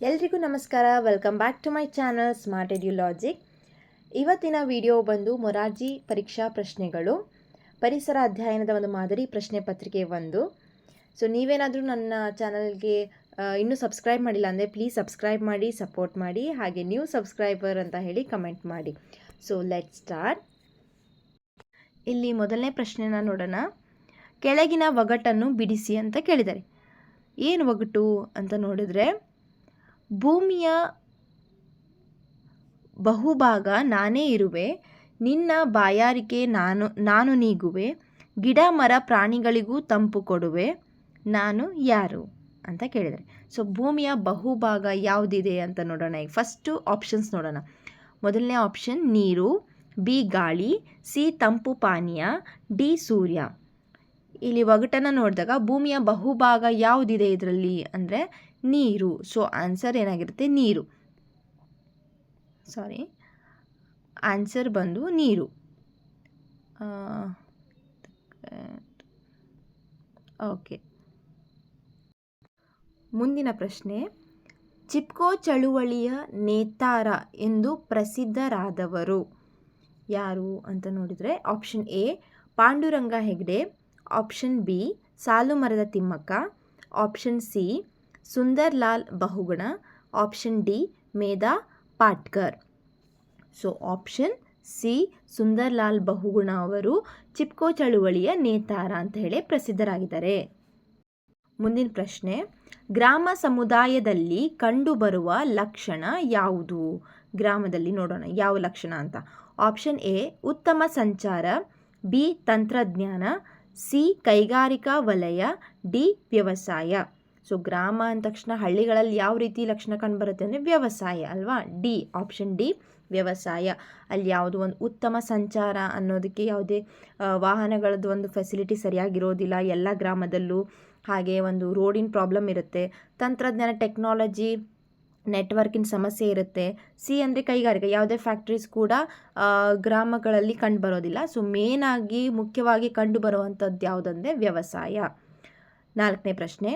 ಎಲ್ರಿಗೂ ನಮಸ್ಕಾರ. Welcome back to my channel Smart Edu Logic. Video ವಿಡಿಯೋ ಬಂದು ಮೊರಾರ್ಜಿ ಪರೀಕ್ಷಾ ಪ್ರಶ್ನೆಗಳು, ಪರಿಸರ ಅಧ್ಯಯನದ ಒಂದು ಮಾದರಿ ಪ್ರಶ್ನೆ ಪತ್ರಿಕೆ 1. ಸೊ ನೀವೇನಾದರೂ ನನ್ನ ಚಾನಲ್ಗೆ ಇನ್ನೂ ಸಬ್ಸ್ಕ್ರೈಬ್ ಮಾಡಿಲ್ಲ ಅಂದರೆ ಪ್ಲೀಸ್ ಸಬ್ಸ್ಕ್ರೈಬ್ ಮಾಡಿ, ಸಪೋರ್ಟ್ ಮಾಡಿ, ಹಾಗೆ ನ್ಯೂ ಸಬ್ಸ್ಕ್ರೈಬರ್ ಅಂತ ಹೇಳಿ ಕಮೆಂಟ್ ಮಾಡಿ. So let start. ಇಲ್ಲಿ ಮೊದಲನೇ ಪ್ರಶ್ನೆನ ನೋಡೋಣ. ಕೆಳಗಿನ ಒಗಟನ್ನು ಬಿಡಿಸಿ ಅಂತ ಕೇಳಿದ್ದಾರೆ. ಏನು ಒಗಟು ಅಂತ ನೋಡಿದ್ರೆ, ಭೂಮಿಯ ಬಹುಭಾಗ ನಾನೇ ಇರುವೆ, ನಿನ್ನ ಬಾಯಾರಿಕೆ ನಾನು ನೀಗುವೆ, ಗಿಡ ಮರ ಪ್ರಾಣಿಗಳಿಗೂ ತಂಪು ಕೊಡುವೆ, ನಾನು ಯಾರು ಅಂತ ಕೇಳಿದರೆ. ಸೊ ಭೂಮಿಯ ಬಹುಭಾಗ ಯಾವುದಿದೆ ಅಂತ ನೋಡೋಣ. ಈಗ ಫಸ್ಟು ಆಪ್ಷನ್ಸ್ ನೋಡೋಣ. ಮೊದಲನೇ ಆಪ್ಷನ್ ನೀರು, ಬಿ ಗಾಳಿ, ಸಿ ತಂಪು ಪಾನೀಯ, ಡಿ ಸೂರ್ಯ. ಇಲ್ಲಿ ಒಗಟನ್ನು ನೋಡಿದಾಗ ಭೂಮಿಯ ಬಹುಭಾಗ ಯಾವುದಿದೆ ಇದರಲ್ಲಿ ಅಂದರೆ ನೀರು. ಸೊ ಆನ್ಸರ್ ಏನಾಗಿರುತ್ತೆ? ನೀರು. ಆನ್ಸರ್ ಬಂದು ನೀರು. ಓಕೆ, ಮುಂದಿನ ಪ್ರಶ್ನೆ. ಚಿಪ್ಕೋ ಚಳುವಳಿಯ ನೇತಾರ ಎಂದು ಪ್ರಸಿದ್ಧರಾದವರು ಯಾರು ಅಂತ ನೋಡಿದರೆ, option A Panduranga Hegde, option B ಸಾಲುಮರದ Thimmakka, option C Sundar Lal Bahuguna, option D Medha Patkar. So option C Sundar Lal Bahuguna ಅವರು ಚಿಪ್ಕೋ ಚಳುವಳಿಯ ನೇತಾರ ಅಂತ ಹೇಳಿ ಪ್ರಸಿದ್ಧರಾಗಿದ್ದಾರೆ. ಮುಂದಿನ ಪ್ರಶ್ನೆ. ಗ್ರಾಮ ಸಮುದಾಯದಲ್ಲಿ ಕಂಡುಬರುವ ಲಕ್ಷಣ ಯಾವುದು? ಗ್ರಾಮದಲ್ಲಿ ನೋಡೋಣ ಯಾವ ಲಕ್ಷಣ ಅಂತ. ಆಪ್ಷನ್ ಎ ಉತ್ತಮ ಸಂಚಾರ, ಬಿ ತಂತ್ರಜ್ಞಾನ, ಸಿ ಕೈಗಾರಿಕಾ ವಲಯ, ಡಿ ವ್ಯವಸಾಯ. ಸೊ ಗ್ರಾಮ ಅಂದ ತಕ್ಷಣ ಹಳ್ಳಿಗಳಲ್ಲಿ ಯಾವ ರೀತಿ ಲಕ್ಷಣ ಕಂಡುಬರುತ್ತೆ ಅಂದರೆ ವ್ಯವಸಾಯ ಅಲ್ವಾ. ಡಿ, ಆಪ್ಷನ್ ಡಿ ವ್ಯವಸಾಯ. ಅಲ್ಲಿ ಯಾವುದು ಒಂದು ಉತ್ತಮ ಸಂಚಾರ ಅನ್ನೋದಕ್ಕೆ ಯಾವುದೇ ವಾಹನಗಳದ್ದು ಒಂದು ಫೆಸಿಲಿಟಿ ಸರಿಯಾಗಿರೋದಿಲ್ಲ ಎಲ್ಲ ಗ್ರಾಮದಲ್ಲೂ. ಹಾಗೆ ಒಂದು ರೋಡಿನ ಪ್ರಾಬ್ಲಮ್ ಇರುತ್ತೆ. ತಂತ್ರಜ್ಞಾನ ಟೆಕ್ನಾಲಜಿ ನೆಟ್ವರ್ಕಿನ ಸಮಸ್ಯೆ ಇರುತ್ತೆ. ಸಿ ಅಂದರೆ ಕೈಗಾರಿಕೆ, ಯಾವುದೇ ಫ್ಯಾಕ್ಟ್ರೀಸ್ ಕೂಡ ಗ್ರಾಮಗಳಲ್ಲಿ ಕಂಡುಬರೋದಿಲ್ಲ. ಸೊ ಮೇನಾಗಿ ಮುಖ್ಯವಾಗಿ ಕಂಡುಬರುವಂಥದ್ದು ಯಾವುದಂದರೆ ವ್ಯವಸಾಯ. 4ನೇ ಪ್ರಶ್ನೆ.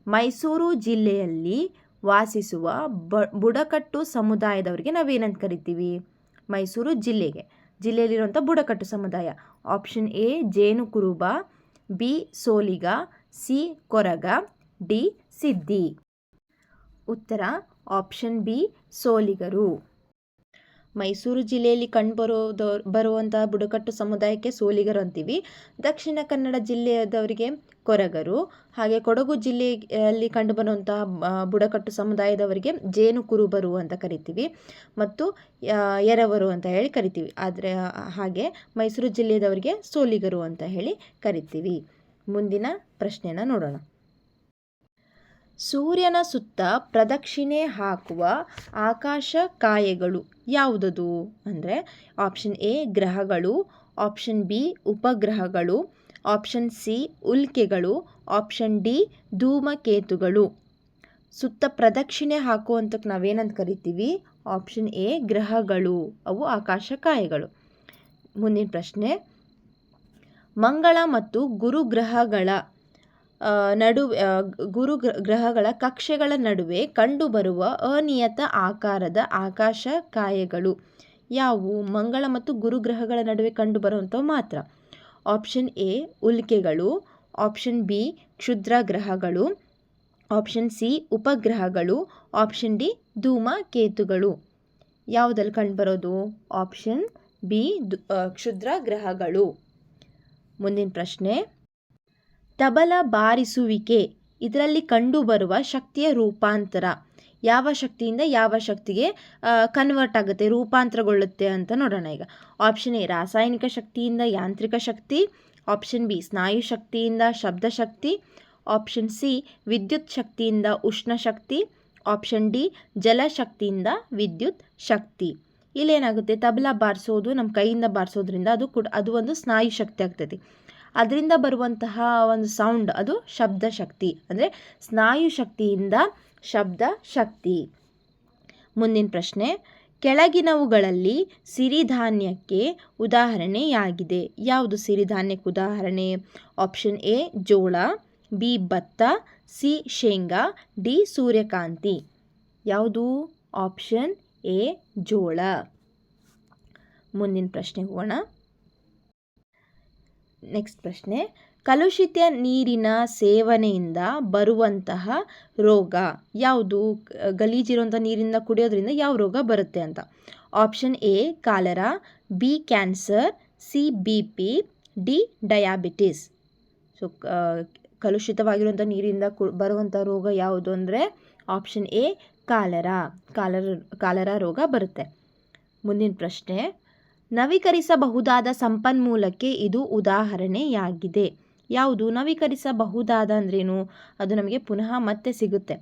ಮೈಸೂರು ಜಿಲ್ಲೆಯಲ್ಲಿ ವಾಸಿಸುವ ಬುಡಕಟ್ಟು ಸಮುದಾಯದವರಿಗೆ ನಾವೇನಂತ ಕರಿತೀವಿ? ಮೈಸೂರು ಜಿಲ್ಲೆಯಲ್ಲಿರುವಂಥ ಬುಡಕಟ್ಟು ಸಮುದಾಯ. ಆಪ್ಷನ್ ಎ ಜೇನು ಕುರುಬ, B Soliga, C Koraga, D ಸಿದ್ದಿ. ಉತ್ತರ ಆಪ್ಷನ್ ಬಿ ಸೋಲಿಗರು. ಮೈಸೂರು ಜಿಲ್ಲೆಯಲ್ಲಿ ಬರುವಂಥ ಬುಡಕಟ್ಟು ಸಮುದಾಯಕ್ಕೆ ಸೋಲಿಗರು ಅಂತೀವಿ. ದಕ್ಷಿಣ ಕನ್ನಡ ಜಿಲ್ಲೆಯದವರಿಗೆ ಕೊರಗರು, ಹಾಗೆ ಕೊಡಗು ಜಿಲ್ಲೆಯಲ್ಲಿ ಕಂಡುಬರುವಂತಹ ಬುಡಕಟ್ಟು ಸಮುದಾಯದವರಿಗೆ ಜೇನು ಕುರುಬರು ಅಂತ ಕರಿತೀವಿ, ಮತ್ತು ಎರವರು ಅಂತ ಹೇಳಿ ಕರಿತೀವಿ. ಆದರೆ ಹಾಗೆ ಮೈಸೂರು ಜಿಲ್ಲೆಯದವರಿಗೆ ಸೋಲಿಗರು ಅಂತ ಹೇಳಿ ಕರಿತೀವಿ. ಮುಂದಿನ ಪ್ರಶ್ನೆನ ನೋಡೋಣ. ಸೂರ್ಯನ ಸುತ್ತ ಪ್ರದಕ್ಷಿಣೆ ಹಾಕುವ ಆಕಾಶ ಕಾಯಗಳು ಯಾವುದದು ಅಂದರೆ, ಆಪ್ಷನ್ ಎ ಗ್ರಹಗಳು, ಆಪ್ಷನ್ ಬಿ ಉಪಗ್ರಹಗಳು, ಆಪ್ಷನ್ ಸಿ ಉಲ್ಕೆಗಳು, ಆಪ್ಷನ್ ಡಿ ಧೂಮಕೇತುಗಳು. ಸುತ್ತ ಪ್ರದಕ್ಷಿಣೆ ಹಾಕುವಂತಕ್ಕೆ ನಾವೇನಂತ ಕರಿತೀವಿ? ಆಪ್ಷನ್ ಎ ಗ್ರಹಗಳು, ಅವು ಆಕಾಶ ಕಾಯಗಳು. ಮುಂದಿನ ಪ್ರಶ್ನೆ. ಮಂಗಳ ಮತ್ತು ಗುರುಗ್ರಹಗಳ ಕಕ್ಷೆಗಳ ನಡುವೆ ಕಂಡುಬರುವ ಅನಿಯತ ಆಕಾರದ ಆಕಾಶ ಕಾಯಗಳು ಯಾವುವು? ಮಂಗಳ ಮತ್ತು ಗುರುಗ್ರಹಗಳ ನಡುವೆ ಕಂಡುಬರುವಂಥವು ಮಾತ್ರ. ಆಪ್ಷನ್ ಎ ಉಲ್ಕೆಗಳು, ಆಪ್ಷನ್ ಬಿ ಕ್ಷುದ್ರ ಗ್ರಹಗಳು, ಆಪ್ಷನ್ ಸಿ ಉಪಗ್ರಹಗಳು, ಆಪ್ಷನ್ ಡಿ ಧೂಮಕೇತುಗಳು. ಯಾವುದಲ್ಲಿ ಕಂಡುಬರೋದು? ಆಪ್ಷನ್ ಬಿ ಕ್ಷುದ್ರ ಗ್ರಹಗಳು. ಮುಂದಿನ ಪ್ರಶ್ನೆ. ತಬಲ ಬಾರಿಸುವಿಕೆ ಇದರಲ್ಲಿ ಕಂಡುಬರುವ ಶಕ್ತಿಯ ರೂಪಾಂತರ ಯಾವ ಶಕ್ತಿಯಿಂದ ಯಾವ ಶಕ್ತಿಗೆ ಕನ್ವರ್ಟ್ ಆಗುತ್ತೆ, ರೂಪಾಂತರಗೊಳ್ಳುತ್ತೆ ಅಂತ ನೋಡೋಣ ಈಗ. ಆಪ್ಷನ್ ಎ ರಾಸಾಯನಿಕ ಶಕ್ತಿಯಿಂದ ಯಾಂತ್ರಿಕ ಶಕ್ತಿ, ಆಪ್ಷನ್ ಬಿ ಸ್ನಾಯು ಶಕ್ತಿಯಿಂದ ಶಬ್ದ ಶಕ್ತಿ, ಆಪ್ಷನ್ ಸಿ ವಿದ್ಯುತ್ ಶಕ್ತಿಯಿಂದ ಉಷ್ಣ ಶಕ್ತಿ, ಆಪ್ಷನ್ ಡಿ ಜಲಶಕ್ತಿಯಿಂದ ವಿದ್ಯುತ್ ಶಕ್ತಿ. ಇಲ್ಲೇನಾಗುತ್ತೆ? ತಬಲ ಬಾರಿಸೋದು ನಮ್ಮ ಕೈಯಿಂದ ಬಾರಿಸೋದ್ರಿಂದ ಅದು ಒಂದು ಸ್ನಾಯು ಶಕ್ತಿ ಆಗ್ತೈತಿ. ಅದರಿಂದ ಬರುವಂತಹ ಒಂದು ಸೌಂಡ್ ಅದು ಶಬ್ದ ಶಕ್ತಿ, ಅಂದರೆ ಸ್ನಾಯು ಶಕ್ತಿಯಿಂದ ಶಬ್ದ ಶಕ್ತಿ. ಮುಂದಿನ ಪ್ರಶ್ನೆ. ಕೆಳಗಿನವುಗಳಲ್ಲಿ ಸಿರಿಧಾನ್ಯಕ್ಕೆ ಉದಾಹರಣೆಯಾಗಿದೆ ಯಾವುದು? ಸಿರಿಧಾನ್ಯಕ್ಕೆ ಉದಾಹರಣೆ. ಆಪ್ಷನ್ ಎ ಜೋಳ, ಬಿ ಭತ್ತ, ಸಿ ಶೇಂಗಾ, ಡಿ ಸೂರ್ಯಕಾಂತಿ. ಯಾವುದು? ಆಪ್ಷನ್ ಎ ಜೋಳ. ಮುಂದಿನ ಪ್ರಶ್ನೆಗೆ ಹೋಗೋಣ. ನೆಕ್ಸ್ಟ್ ಪ್ರಶ್ನೆ, ಕಲುಷಿತ ನೀರಿನ ಸೇವನೆಯಿಂದ ಬರುವಂತಹ ರೋಗ ಯಾವುದು? ಗಲೀಜಿರುವಂಥ ನೀರಿಂದ ಕುಡಿಯೋದ್ರಿಂದ ಯಾವ ರೋಗ ಬರುತ್ತೆ ಅಂತ. Option A cholera, B cancer, C B P, D diabetes. So ಕಲುಷಿತವಾಗಿರುವಂಥ ನೀರಿಂದ ಬರುವಂಥ ರೋಗ ಯಾವುದು ಅಂದರೆ ಆಪ್ಷನ್ ಎ ಕಾಲರಾ ರೋಗ ಬರುತ್ತೆ. ಮುಂದಿನ ಪ್ರಶ್ನೆ, ನವೀಕರಿಸಬಹುದಾದ ಸಂಪನ್ಮೂಲಕ್ಕೆ ಇದು ಉದಾಹರಣೆಯಾಗಿದೆ. ಯಾವುದು? ನವೀಕರಿಸಬಹುದಾದ ಅಂದ್ರೇನು? ಅದು ನಮಗೆ ಪುನಃ ಮತ್ತೆ ಸಿಗುತ್ತೆ,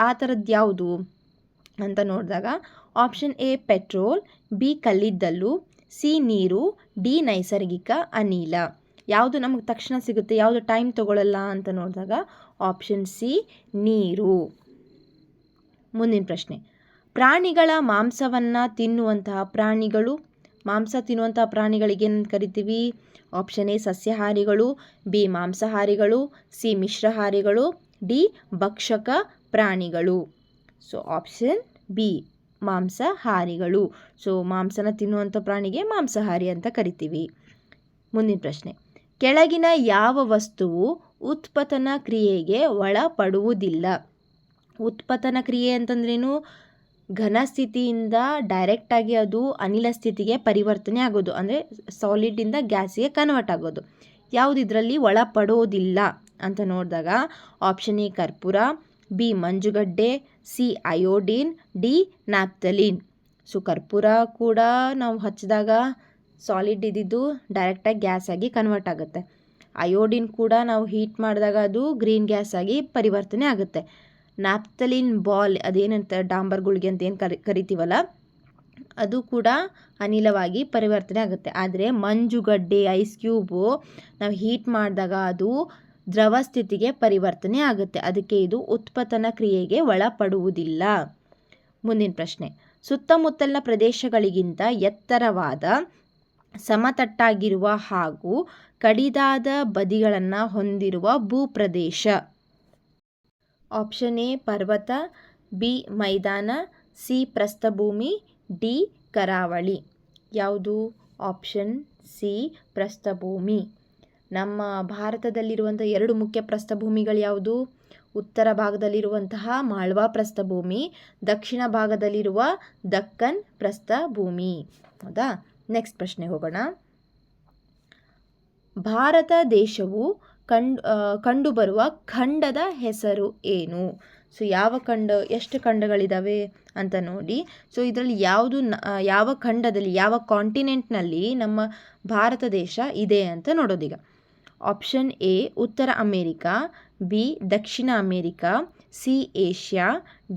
ಆ ಥರದ್ದು ಯಾವುದು ಅಂತ ನೋಡಿದಾಗ ಆಪ್ಷನ್ ಎ ಪೆಟ್ರೋಲ್, ಬಿ ಕಲ್ಲಿದ್ದಲು, ಸಿ ನೀರು, ಡಿ ನೈಸರ್ಗಿಕ ಅನಿಲ. ಯಾವುದು ನಮಗೆ ತಕ್ಷಣ ಸಿಗುತ್ತೆ, ಯಾವುದು ಟೈಮ್ ತಗೊಳ್ಳಲ್ಲ ಅಂತ ನೋಡಿದಾಗ ಆಪ್ಷನ್ ಸಿ ನೀರು. ಮುಂದಿನ ಪ್ರಶ್ನೆ, ಪ್ರಾಣಿಗಳ ಮಾಂಸವನ್ನು ತಿನ್ನುವಂತಹ ಪ್ರಾಣಿಗಳು, ಮಾಂಸ ತಿನ್ನುವಂತಹ ಪ್ರಾಣಿಗಳಿಗೆ ಏನು ಕರಿತೀವಿ? ಆಪ್ಷನ್ ಎ ಸಸ್ಯಾಹಾರಿಗಳು, ಬಿ ಮಾಂಸಾಹಾರಿಗಳು, ಸಿ ಮಿಶ್ರಹಾರಿಗಳು, ಡಿ ಭಕ್ಷಕ ಪ್ರಾಣಿಗಳು. ಸೊ ಆಪ್ಷನ್ ಬಿ ಮಾಂಸಾಹಾರಿಗಳು. ಸೊ ಮಾಂಸನ ತಿನ್ನುವಂಥ ಪ್ರಾಣಿಗೆ ಮಾಂಸಾಹಾರಿ ಅಂತ ಕರಿತೀವಿ. ಮುಂದಿನ ಪ್ರಶ್ನೆ, ಕೆಳಗಿನ ಯಾವ ವಸ್ತುವು ಉತ್ಪತನ ಕ್ರಿಯೆಗೆ ಒಳಪಡುವುದಿಲ್ಲ? ಉತ್ಪತನ ಕ್ರಿಯೆ ಅಂತಂದ್ರೇನು? ಘನ ಸ್ಥಿತಿಯಿಂದ ಡೈರೆಕ್ಟಾಗಿ ಅದು ಅನಿಲ ಸ್ಥಿತಿಗೆ ಪರಿವರ್ತನೆ ಆಗೋದು, ಅಂದರೆ ಸಾಲಿಡಿಂದ ಗ್ಯಾಸಿಗೆ ಕನ್ವರ್ಟ್ ಆಗೋದು. ಯಾವುದು ಇದರಲ್ಲಿ ಒಳಪಡೋದಿಲ್ಲ ಅಂತ ನೋಡಿದಾಗ ಆಪ್ಷನ್ ಎ ಕರ್ಪೂರ, ಬಿ ಮಂಜುಗಡ್ಡೆ, ಸಿ ಅಯೋಡಿನ್, ಡಿ ನ್ಯಾಪ್ಥಲಿನ್. ಸೊ ಕರ್ಪೂರ ಕೂಡ ನಾವು ಹಚ್ಚಿದಾಗ ಸಾಲಿಡ್ ಇದ್ದಿದ್ದು ಡೈರೆಕ್ಟಾಗಿ ಗ್ಯಾಸ್ ಆಗಿ ಕನ್ವರ್ಟ್ ಆಗುತ್ತೆ. ಅಯೋಡಿನ್ ಕೂಡ ನಾವು ಹೀಟ್ ಮಾಡಿದಾಗ ಅದು ಗ್ರೀನ್ ಗ್ಯಾಸ್ ಆಗಿ ಪರಿವರ್ತನೆ ಆಗುತ್ತೆ. ನ್ಯಾಪ್ಥಲಿನ್ ಬಾಲ್, ಅದೇನಂತ ಡಾಂಬರ್ ಗುಳಿಗೆ ಅಂತ ಏನು ಕರಿತೀವಲ್ಲ, ಅದು ಕೂಡ ಅನಿಲವಾಗಿ ಪರಿವರ್ತನೆ ಆಗುತ್ತೆ. ಆದರೆ ಮಂಜುಗಡ್ಡೆ, ಐಸ್ ಕ್ಯೂಬು ನಾವು ಹೀಟ್ ಮಾಡಿದಾಗ ಅದು ದ್ರವ ಸ್ಥಿತಿಗೆ ಪರಿವರ್ತನೆ ಆಗುತ್ತೆ. ಅದಕ್ಕೆ ಇದು ಉತ್ಪತನ ಕ್ರಿಯೆಗೆ ಒಳಪಡುವುದಿಲ್ಲ. ಮುಂದಿನ ಪ್ರಶ್ನೆ, ಸುತ್ತಮುತ್ತಲಿನ ಪ್ರದೇಶಗಳಿಗಿಂತ ಎತ್ತರವಾದ, ಸಮತಟ್ಟಾಗಿರುವ ಹಾಗೂ ಕಡಿದಾದ ಬದಿಗಳನ್ನು ಹೊಂದಿರುವ ಭೂಪ್ರದೇಶ. ಆಪ್ಷನ್ ಎ ಪರ್ವತ, ಬಿ ಮೈದಾನ, ಸಿ ಪ್ರಸ್ಥಭೂಮಿ, ಡಿ ಕರಾವಳಿ. ಯಾವುದು? ಆಪ್ಷನ್ ಸಿ ಪ್ರಸ್ಥಭೂಮಿ. ನಮ್ಮ ಭಾರತದಲ್ಲಿರುವಂಥ 2 ಮುಖ್ಯ ಪ್ರಸ್ಥಭೂಮಿಗಳು ಯಾವುದು? ಉತ್ತರ ಭಾಗದಲ್ಲಿರುವಂತಹ ಮಾಳ್ವಾ ಪ್ರಸ್ಥಭೂಮಿ, ದಕ್ಷಿಣ ಭಾಗದಲ್ಲಿರುವ ದಕ್ಕನ್ ಪ್ರಸ್ಥಭೂಮಿ. ಹೌದಾ? ನೆಕ್ಸ್ಟ್ ಪ್ರಶ್ನೆ ಹೋಗೋಣ. ಭಾರತ ದೇಶವು ಕಂಡುಬರುವ ಖಂಡದ ಹೆಸರು ಏನು? ಸೊ ಎಷ್ಟು ಖಂಡಗಳಿದ್ದಾವೆ ಅಂತ ನೋಡಿ. ಸೊ ಇದರಲ್ಲಿ ಯಾವ ಖಂಡದಲ್ಲಿ, ಯಾವ ಕಾಂಟಿನೆಂಟ್ನಲ್ಲಿ ನಮ್ಮ ಭಾರತ ದೇಶ ಇದೆ ಅಂತ ನೋಡೋದೀಗ. ಆಪ್ಷನ್ ಎ ಉತ್ತರ ಅಮೇರಿಕಾ, ಬಿ ದಕ್ಷಿಣ America, C Asia,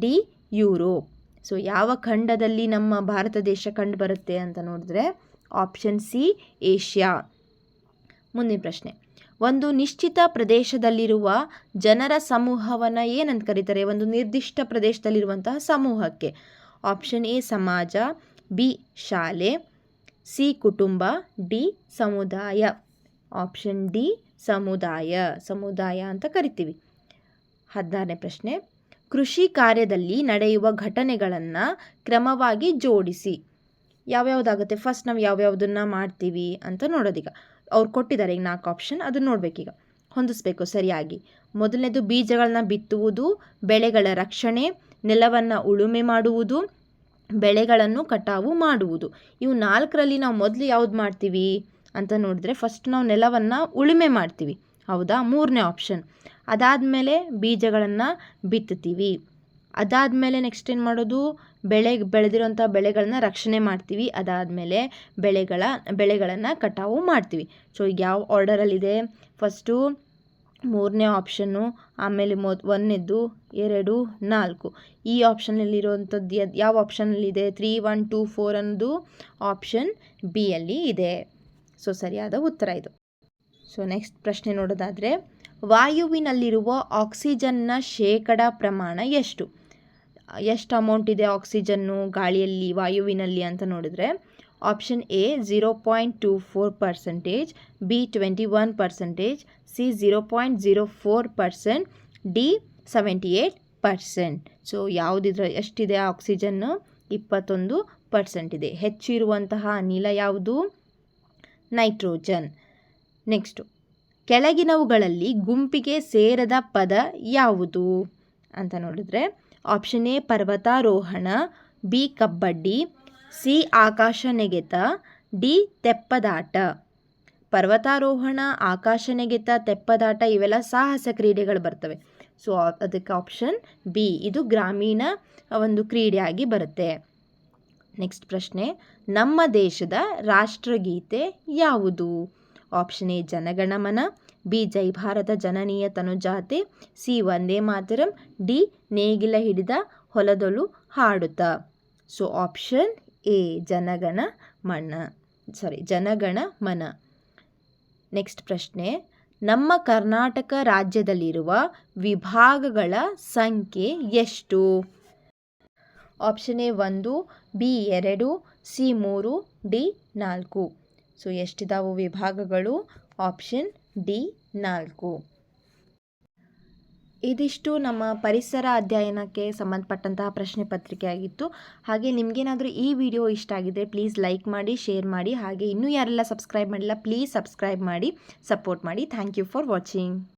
D Europe. So ಯಾವ ಖಂಡದಲ್ಲಿ ನಮ್ಮ ಭಾರತ ದೇಶ ಕಂಡು ಬರುತ್ತೆ ಅಂತ ನೋಡಿದ್ರೆ ಆಪ್ಷನ್ ಸಿ ಏಷ್ಯಾ. ಮುಂದಿನ ಪ್ರಶ್ನೆ, ಒಂದು ನಿಶ್ಚಿತ ಪ್ರದೇಶದಲ್ಲಿರುವ ಜನರ ಸಮೂಹವನ್ನು ಏನಂತ ಕರೀತಾರೆ? ಒಂದು ನಿರ್ದಿಷ್ಟ ಪ್ರದೇಶದಲ್ಲಿರುವಂತಹ ಸಮೂಹಕ್ಕೆ. ಆಪ್ಷನ್ ಎ ಸಮಾಜ, ಬಿ ಶಾಲೆ, ಸಿ ಕುಟುಂಬ, ಡಿ ಸಮುದಾಯ. ಆಪ್ಷನ್ ಡಿ ಸಮುದಾಯ ಅಂತ ಕರಿತೀವಿ. 16ನೇ ಪ್ರಶ್ನೆ, ಕೃಷಿ ಕಾರ್ಯದಲ್ಲಿ ನಡೆಯುವ ಘಟನೆಗಳನ್ನು ಕ್ರಮವಾಗಿ ಜೋಡಿಸಿ. ಯಾವ್ಯಾವುದಾಗುತ್ತೆ? ಫಸ್ಟ್ ನಾವು ಯಾವ್ಯಾವುದನ್ನು ಮಾಡ್ತೀವಿ ಅಂತ ನೋಡೋದೀಗ. ಅವ್ರು ಕೊಟ್ಟಿದ್ದಾರೆ ಈಗ 4 ಆಪ್ಷನ್, ಅದನ್ನು ನೋಡಬೇಕೀಗ, ಹೊಂದಿಸ್ಬೇಕು ಸರಿಯಾಗಿ. ಮೊದಲನೇದು ಬೀಜಗಳನ್ನ ಬಿತ್ತುವುದು, ಬೆಳೆಗಳ ರಕ್ಷಣೆ, ನೆಲವನ್ನು ಉಳುಮೆ ಮಾಡುವುದು, ಬೆಳೆಗಳನ್ನು ಕಟಾವು ಮಾಡುವುದು. ಇವು 4ರಲ್ಲಿ ನಾವು ಮೊದಲು ಯಾವ್ದು ಮಾಡ್ತೀವಿ ಅಂತ ನೋಡಿದ್ರೆ ಫಸ್ಟ್ ನಾವು ನೆಲವನ್ನು ಉಳುಮೆ ಮಾಡ್ತೀವಿ. ಹೌದಾ? 3ನೇ ಆಪ್ಷನ್. ಅದಾದಮೇಲೆ ಬೀಜಗಳನ್ನು ಬಿತ್ತುತ್ತೀವಿ. ಅದಾದಮೇಲೆ ನೆಕ್ಸ್ಟ್ ಏನು ಮಾಡೋದು? ಬೆಳೆದಿರೋಂಥ ಬೆಳೆಗಳನ್ನ ರಕ್ಷಣೆ ಮಾಡ್ತೀವಿ. ಅದಾದಮೇಲೆ ಬೆಳೆಗಳನ್ನು ಕಟಾವು ಮಾಡ್ತೀವಿ. ಸೊ ಈಗ ಯಾವ ಆರ್ಡರಲ್ಲಿದೆ? ಫಸ್ಟು 3ನೇ ಆಪ್ಷನ್ನು, ಆಮೇಲೆ 1ನೇದು, 2, 4. ಈ ಆಪ್ಷನಲ್ಲಿರುವಂಥದ್ದು ಯಾವ ಆಪ್ಷನಲ್ಲಿದೆ? 3, 1, 2, 4 ಅನ್ನೋದು ಆಪ್ಷನ್ ಬಿ ಅಲ್ಲಿ ಇದೆ. ಸೊ ಸರಿಯಾದ ಉತ್ತರ ಇದು. ಸೊ ನೆಕ್ಸ್ಟ್ ಪ್ರಶ್ನೆ ನೋಡೋದಾದರೆ, ವಾಯುವಿನಲ್ಲಿರುವ ಆಕ್ಸಿಜನ್ನ ಶೇಕಡ ಪ್ರಮಾಣ ಎಷ್ಟು ಅಮೌಂಟ್ ಇದೆ ಆಕ್ಸಿಜನ್ನು ಗಾಳಿಯಲ್ಲಿ, ವಾಯುವಿನಲ್ಲಿ ಅಂತ ನೋಡಿದ್ರೆ option A 0.24%, B 21%, C 0.04%, D 78%. So ಯಾವುದಿದ್ರೆ ಎಷ್ಟಿದೆ ಆಕ್ಸಿಜನ್ನು 21% ಇದೆ. ಹೆಚ್ಚಿರುವಂತಹ ಅನಿಲ ಯಾವುದು? ನೈಟ್ರೋಜನ್. ನೆಕ್ಸ್ಟು, ಕೆಳಗಿನವುಗಳಲ್ಲಿ ಗುಂಪಿಗೆ ಸೇರದ ಪದ ಯಾವುದು ಅಂತ ನೋಡಿದ್ರೆ ಆಪ್ಷನ್ ಎ ಪರ್ವತಾರೋಹಣ, ಬಿ ಕಬಡ್ಡಿ, ಸಿ ಆಕಾಶ ನೆಗೆತ, ಡಿ ತೆಪ್ಪದಾಟ. ಪರ್ವತಾರೋಹಣ, ಆಕಾಶ ನೆಗೆತ, ತೆಪ್ಪದಾಟ ಇವೆಲ್ಲ ಸಾಹಸ ಕ್ರೀಡೆಗಳು ಬರ್ತವೆ. ಸೊ ಅದಕ್ಕೆ ಆಪ್ಷನ್ ಬಿ, ಇದು ಗ್ರಾಮೀಣ ಒಂದು ಕ್ರೀಡೆಯಾಗಿ ಬರುತ್ತೆ. ನೆಕ್ಸ್ಟ್ ಪ್ರಶ್ನೆ, ನಮ್ಮ ದೇಶದ ರಾಷ್ಟ್ರಗೀತೆ ಯಾವುದು? ಆಪ್ಷನ್ ಎ ಜನಗಣಮನ, ಬಿ ಜೈ ಭಾರತ ಜನನೀಯ ತನುಜಾತೆ, ಸಿ ವಂದೇ ಮಾತರಂ, ಡಿ ನೇಗಿಲ ಹಿಡಿದ ಹೊಲದೊಳು ಹಾಡುತ್ತ. So option A Jana Gana Mana. Next ಪ್ರಶ್ನೆ, ನಮ್ಮ ಕರ್ನಾಟಕ ರಾಜ್ಯದಲ್ಲಿರುವ ವಿಭಾಗಗಳ ಸಂಖ್ಯೆ ಎಷ್ಟು? Option A 1, B 2, C 3, D 4. So ಎಷ್ಟಿದಾವು ವಿಭಾಗಗಳು? Option D 4. ಇದಿಷ್ಟು ನಮ್ಮ ಪರಿಸರ ಅಧ್ಯಯನಕ್ಕೆ ಸಂಬಂಧಪಟ್ಟಂತಹ ಪ್ರಶ್ನೆ ಪತ್ರಿಕೆ ಆಗಿತ್ತು. ಹಾಗೆ ನಿಮಗೇನಾದರೂ ಈ ವಿಡಿಯೋ ಇಷ್ಟ ಆಗಿದ್ದರೆ ಪ್ಲೀಸ್ ಲೈಕ್ ಮಾಡಿ, ಶೇರ್ ಮಾಡಿ. ಹಾಗೆ ಇನ್ನೂ ಯಾರೆಲ್ಲ ಸಬ್ಸ್ಕ್ರೈಬ್ ಮಾಡಿಲ್ಲ ಪ್ಲೀಸ್ ಸಬ್ಸ್ಕ್ರೈಬ್ ಮಾಡಿ, ಸಪೋರ್ಟ್ ಮಾಡಿ. Thank you for watching.